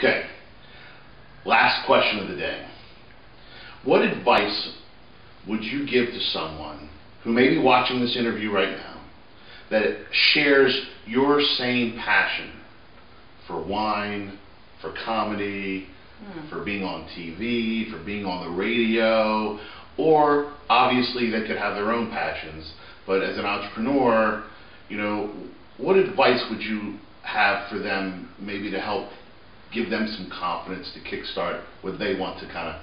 Okay, last question of the day. What advice would you give to someone who may be watching this interview right now that shares your same passion for wine, for comedy, for being on TV, for being on the radio, or obviously they could have their own passions, but as an entrepreneur, you know, what advice would you have for them maybe to help give them some confidence to kickstart what they want to kind of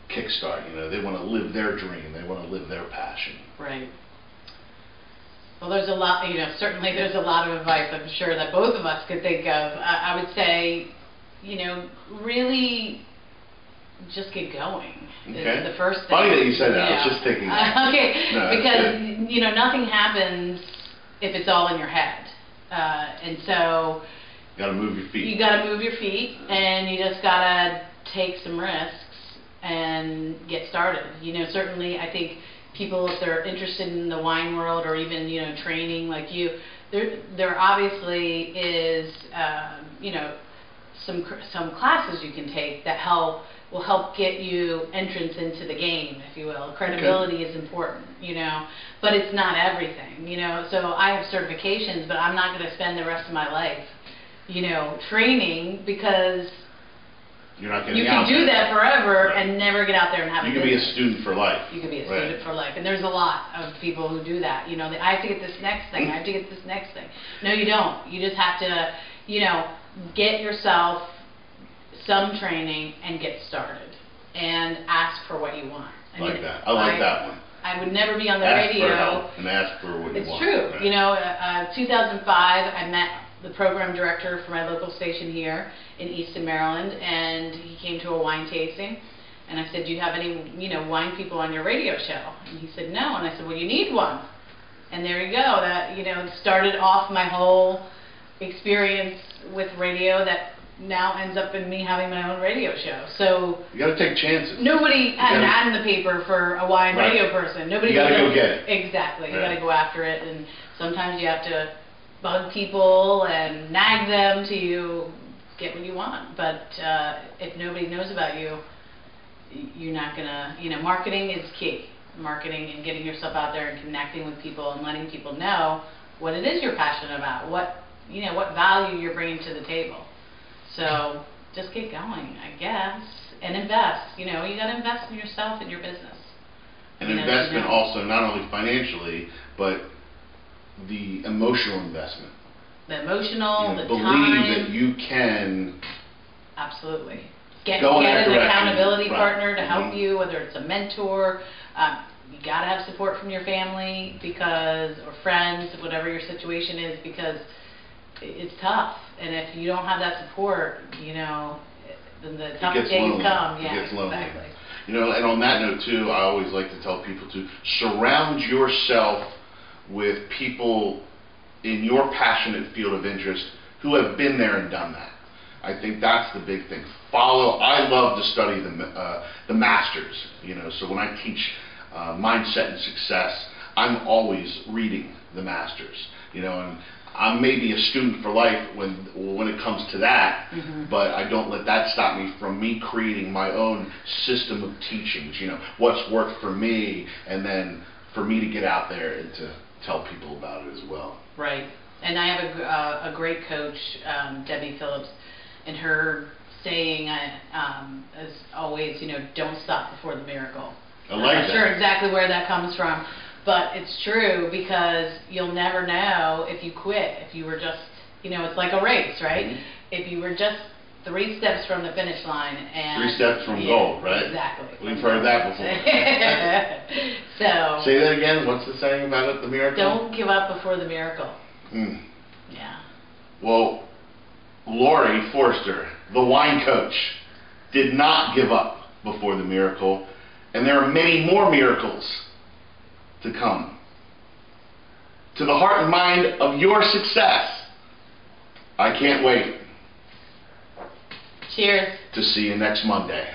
kickstart? You know, they want to live their dream, they want to live their passion. Right. Well, there's a lot, you know, certainly there's a lot of advice I'm sure that both of us could think of. I would say, you know, really just get going. Okay. Is the first thing. Funny that you said that. I was just thinking that. Okay, no, because, you know, nothing happens if it's all in your head. And so you gotta move your feet. You gotta move your feet, and you just gotta take some risks and get started. You know, certainly I think people, if they're interested in the wine world or even, you know, training like you, there obviously is, you know, some classes you can take that will help get you entrance into the game, if you will. Credibility is important, you know, but it's not everything, you know. So I have certifications, but I'm not going to spend the rest of my life, you know, training, because you're not you can do that forever right. and never get out there and have you a can be a student for life. You can be a student for life. And there's a lot of people who do that. You know, I have to get this next thing. I have to get this next thing. No, you don't. You just have to, you know, get yourself some training and get started. And ask for what you want. I like that. I like that one. I would never be on the ask radio. For help and ask for what you want. It's true. Right. You know, 2005, I met the program director for my local station here in Easton, Maryland, and he came to a wine tasting, and I said, do you have any, you know, wine people on your radio show? And he said, no. And I said, well, you need one. And there you go. That, you know, started off my whole experience with radio that now ends up in me having my own radio show. So you got to take chances. Nobody had an ad in the paper for a wine radio person. Nobody. You got to go get it. Exactly. You got to go after it, and sometimes you have to bug people and nag them till you get what you want. But if nobody knows about you, you're not gonna. You know, marketing is key. Marketing and getting yourself out there and connecting with people and letting people know what it is you're passionate about. What, you know, what value you're bringing to the table. So just get going, I guess, and invest. You know, you got to invest in yourself and your business. And investment also, not only financially, but the emotional investment. The emotional, you know, the believe time. Believe that you can. Absolutely. Get an accountability partner to help you, whether it's a mentor. You got to have support from your family or friends, whatever your situation is, because it's tough. And if you don't have that support, you know, then the tough days come. Yeah, it gets lonely. Exactly. You know, and on that note too, I always like to tell people to surround yourself with people in your passionate field of interest who have been there and done that. I think that's the big thing. I love to study the masters. You know, so when I teach mindset and success, I'm always reading the masters. You know, and I'm maybe a student for life when it comes to that, but I don't let that stop me from creating my own system of teachings. You know, what's worked for me, and then for me to get out there and to tell people about it as well. Right. And I have a great coach, Debbie Phillips, and her saying is always, you know, don't stop before the miracle. I like that. I'm not sure exactly where that comes from. But it's true, because you'll never know if you quit. If you were just, you know, it's like a race, right? If you were just 3 steps from the finish line and 3 steps from goal, right? Exactly. We've heard that before. So say that again. What's the saying about it? The miracle? Don't give up before the miracle. Yeah. Well, Laurie Forster, the wine coach, did not give up before the miracle, and there are many more miracles to come. To the heart and mind of your success. I can't wait. Cheers. To see you next Monday.